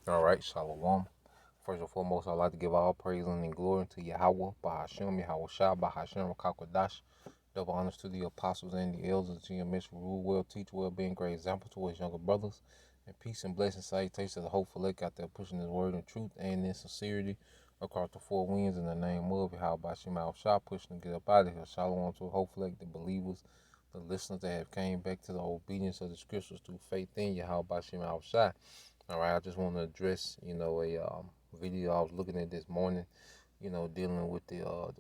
All right, Shalom. First and foremost, I'd like to give all praise and glory to Yahweh, Bahashem, Yahweh Shah, Bahashem, Rakakwadash. Double honors to the apostles and the elders, to your mission, rule well, teach well, being great example to his younger brothers. And peace and blessings, salutations to the hopeful elect out there pushing his word in truth and in sincerity across the four winds in the name of Yahweh, Bahashem, Yahweh Shah, pushing to get up out of here. Shalom to the hopeful elect, the believers, the listeners that have came back to the obedience of the scriptures through faith in Yahweh, Bahashem, Yahweh Shah. All right, I just want to address, a video I was looking at this morning, dealing with the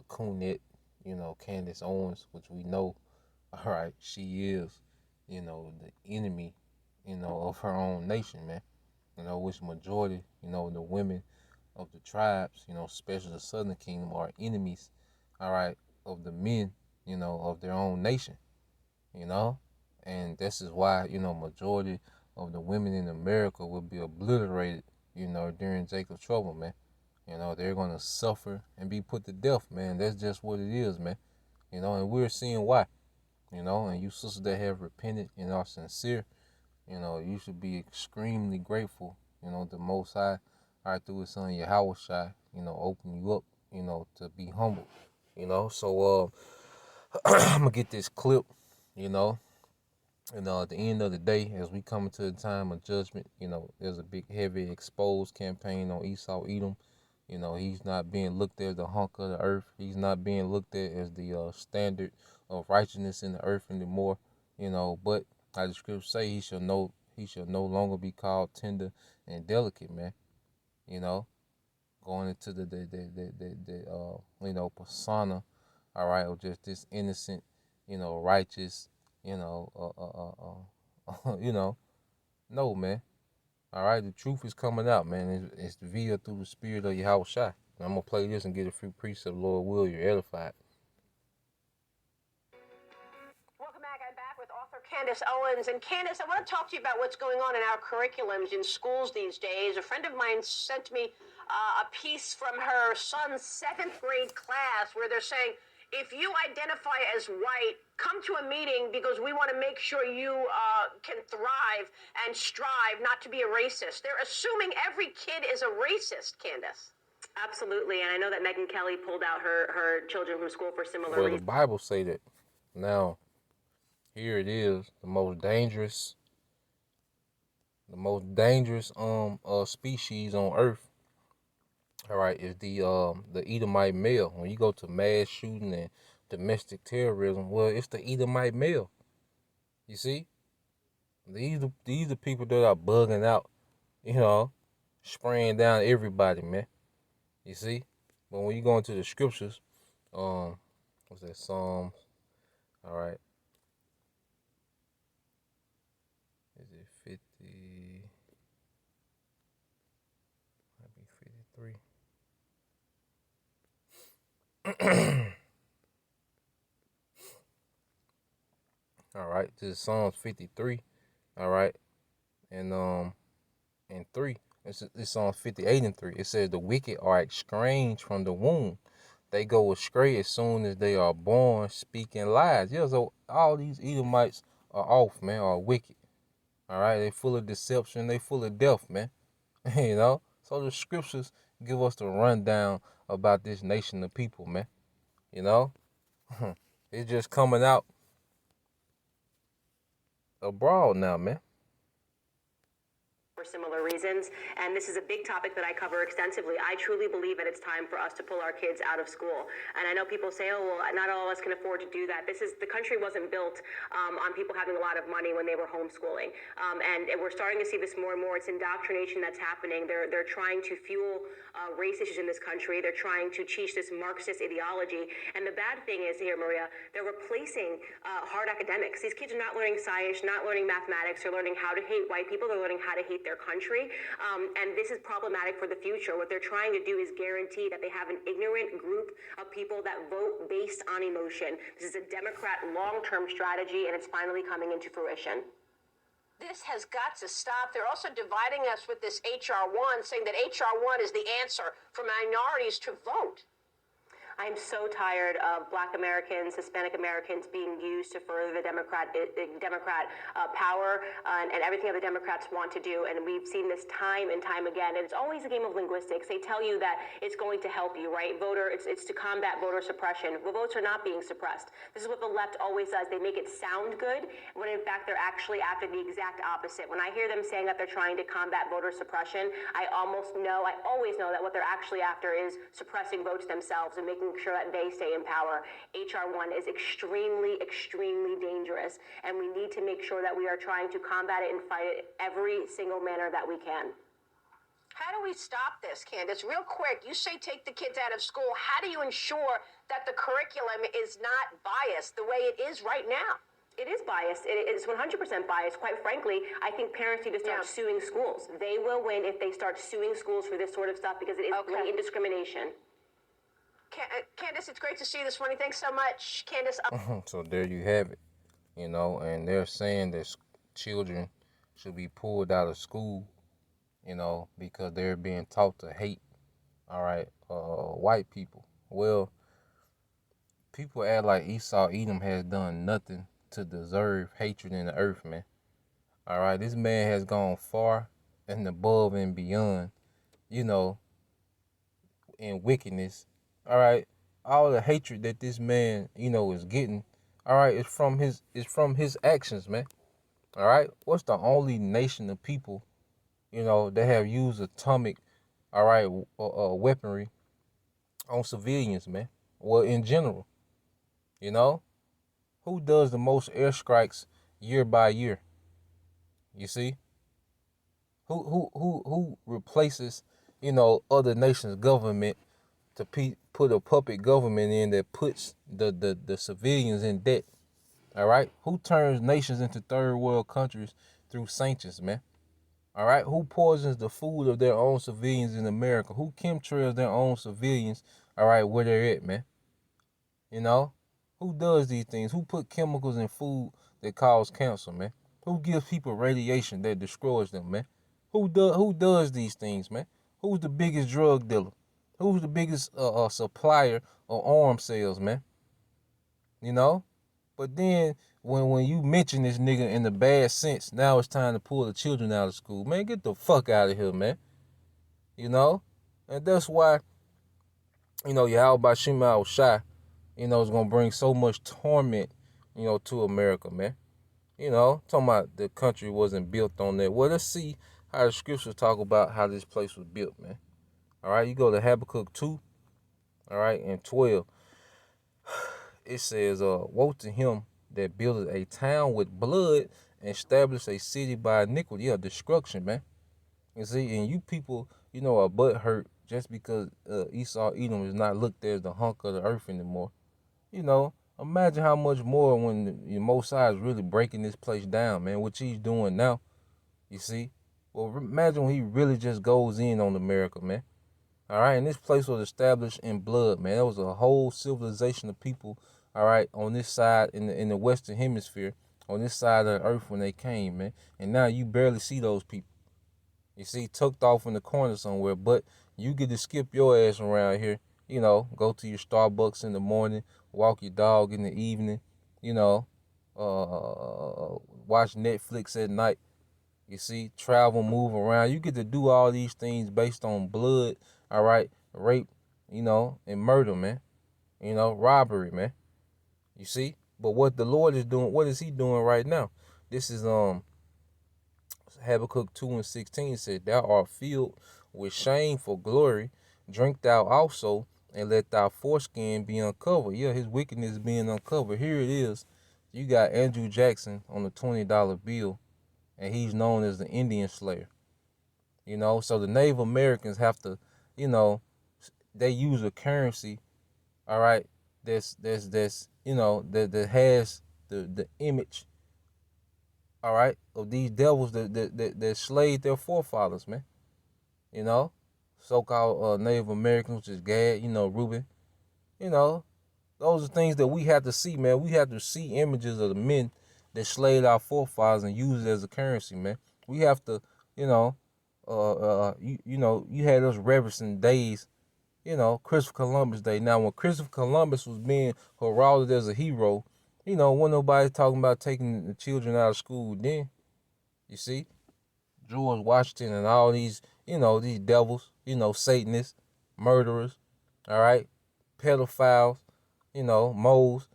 coonette, Candace Owens, which we know, all right, she is, the enemy, of her own nation, man. Which majority, the women of the tribes, especially the Southern Kingdom, are enemies, all right, of the men, of their own nation, you know, and this is why majority of the women in America will be obliterated, during Jacob's trouble, man. They're gonna suffer and be put to death, man. That's just what it is, man. And we're seeing why. And you sisters that have repented and are sincere, you should be extremely grateful. The Most High, all right, through His Son Yahweh Shai, open you up, to be humble. So I'm gonna get this clip, you know. At the end of the day, as we come into the time of judgment, there's a big, heavy, exposed campaign on Esau Edom. He's not being looked at as the hunk of the earth. He's not being looked at as the standard of righteousness in the earth anymore. But as the scriptures say, he shall no longer be called tender and delicate, man. You know, going into the persona, all right, of just this innocent, righteous, you know, no, man. All right, the truth is coming out, man. It's via through the spirit of Yahweh Shai. I'm gonna play this and get a few precepts, Lord will, you're edified. Welcome back. I'm back with author Candace Owens. And Candace, I want to talk to you about what's going on in our curriculums in schools these days. A friend of mine sent me a piece from her son's 7th grade class where they're saying, if you identify as white, come to a meeting because we want to make sure you can thrive and strive not to be a racist. They're assuming every kid is a racist, Candace. Absolutely, and I know that Megyn Kelly pulled out her children from school for similar Well, the reasons. Bible say that. Now, here it is, the most dangerous species on earth. All right, is the Edomite male. When you go to mass shooting and domestic terrorism, well, it's the Edomite male. You see, these are people that are bugging out, you know, spraying down everybody, man. You see, but when you go into the scriptures, what's that Psalms? All right, is it 50? Might be 53. All right, this is Psalms 53. All right, and 3. It's Psalms 58 and 3. It says the wicked are estranged from the womb. They go astray as soon as they are born, speaking lies. Yeah, so all these Edomites are off, man, are wicked. All right, they full of deception. They full of death, man. So the scriptures give us the rundown about this nation of people, man. You know, it's just coming out abroad now, man. For similar reasons, and this is a big topic that I cover extensively. I truly believe that it's time for us to pull our kids out of school. And I know people say, oh, well, not all of us can afford to do that. The country wasn't built on people having a lot of money when they were homeschooling. And we're starting to see this more and more. It's indoctrination that's happening. They're trying to fuel race issues in this country. They're trying to teach this Marxist ideology. And the bad thing is here, Maria, they're replacing hard academics. These kids are not learning science, not learning mathematics. They're learning how to hate white people. They're learning how to hate their country. And this is problematic for the future. What they're trying to do is guarantee that they have an ignorant group of people that vote based on emotion. This is a Democrat long-term strategy, and it's finally coming into fruition. This has got to stop. They're also dividing us with this H.R. 1, saying that H.R. 1 is the answer for minorities to vote. I'm so tired of Black Americans, Hispanic Americans being used to further the Democrat power and everything that the Democrats want to do. And we've seen this time and time again. And it's always a game of linguistics. They tell you that it's going to help you, right? It's to combat voter suppression. Well, votes are not being suppressed. This is what the left always does. They make it sound good when in fact they're actually after the exact opposite. When I hear them saying that they're trying to combat voter suppression, I always know that what they're actually after is suppressing votes themselves and making sure that they stay in power. HR 1 is extremely, extremely dangerous, and we need to make sure that we are trying to combat it and fight it every single manner that we can. How do we stop this, Candace? Real quick, you say take the kids out of school. How do you ensure that the curriculum is not biased the way it is right now? It is biased. It is 100% biased. Quite frankly, I think parents need to start suing schools. They will win if they start suing schools for this sort of stuff because it is blatant discrimination. Candace, it's great to see you this morning. Thanks so much, Candace. So there you have it, and they're saying that children should be pulled out of school, because they're being taught to hate, all right, white people. Well, people act like Esau Edom has done nothing to deserve hatred in the earth, man. All right, this man has gone far and above and beyond, in wickedness. All right, all the hatred that this man, is getting, all right, is from his actions, man. All right, what's the only nation of people, that have used atomic, all right, weaponry on civilians, man? Well, in general, who does the most airstrikes year by year? You see, who replaces, other nations' government to put a puppet government in that puts the civilians in debt? All right, who turns nations into third world countries through sanctions, man? All right, who poisons the food of their own civilians in America? Who chemtrails their own civilians? All right, where they're at, man. Who does these things? Who put chemicals in food that cause cancer, man? Who gives people radiation that destroys them, man? Who does these things, man? Who's the biggest drug dealer? Who's the biggest supplier of arm sales, man? But then when you mention this nigga in the bad sense, now it's time to pull the children out of school. Man, get the fuck out of here, man. And that's why, Yahweh Shema Shai, is gonna bring so much torment, to America, man. Talking about the country wasn't built on that. Well, let's see how the scriptures talk about how this place was built, man. All right, you go to Habakkuk 2, all right, and 12. It says, woe to him that buildeth a town with blood and establish a city by iniquity. Yeah, destruction, man. You see, and you people, are butthurt just because Esau Edom is not looked at as the hunk of the earth anymore. Imagine how much more when the Mosai is really breaking this place down, man, what he's doing now, you see. Well, imagine when he really just goes in on America, man. All right, and this place was established in blood, man. There was a whole civilization of people, all right, on this side in the Western Hemisphere, on this side of the earth when they came, man. And now you barely see those people. You see, tucked off in the corner somewhere, but you get to skip your ass around here, go to your Starbucks in the morning, walk your dog in the evening, watch Netflix at night. You see, travel, move around. You get to do all these things based on blood, all right, rape, and murder, man. Robbery, man. You see? But what the Lord is doing, what is he doing right now? This is Habakkuk 2:16 said, thou art filled with shame for glory, drink thou also, and let thy foreskin be uncovered. Yeah, his wickedness is being uncovered. Here it is. You got Andrew Jackson on the $20 bill, and he's known as the Indian Slayer. So the Native Americans have to, they use a currency, all right, that has the image, all right, of these devils that slayed their forefathers, man. So-called Native Americans, which is Gad, Reuben, those are things that we have to see, man. We have to see images of the men that slayed our forefathers and use it as a currency, man. We have to, you had those reverencing days, Christopher Columbus Day. Now, when Christopher Columbus was being heralded as a hero, wasn't nobody talking about taking the children out of school then. You see, George Washington and all these, these devils, Satanists, murderers, all right, pedophiles, moles,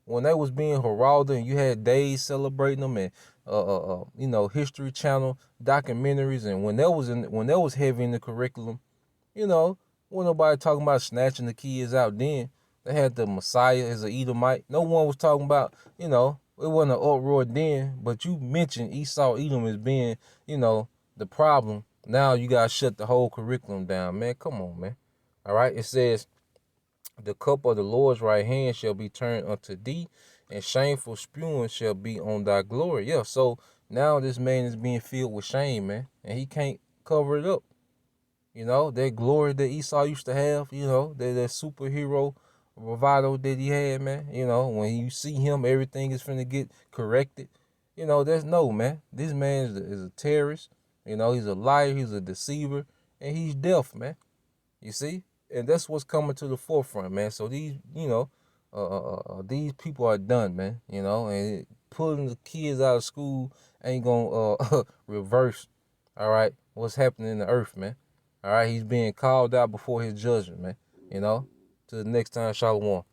when they was being heralded and you had days celebrating them and History Channel documentaries, and when that was heavy in the curriculum, you know, wasn't nobody talking about snatching the kids out then. They had the Messiah as a Edomite. No one was talking about, it wasn't an uproar then, but you mentioned Esau Edom as being, the problem. Now you gotta shut the whole curriculum down, man. Come on, man. All right. It says, the cup of the Lord's right hand shall be turned unto thee, and shameful spewing shall be on thy glory. Yeah, so now this man is being filled with shame, man, and he can't cover it up. That glory that Esau used to have, that superhero bravado that he had, man. When you see him, everything is finna get corrected. There's no, man. This man is a terrorist. He's a liar, he's a deceiver, and he's deaf, man. You see? And that's what's coming to the forefront, man. So these people are done, man. And pulling the kids out of school ain't gonna reverse, all right, what's happening in the earth, man. All right, he's being called out before his judgment, man. Till the next time, Shalom.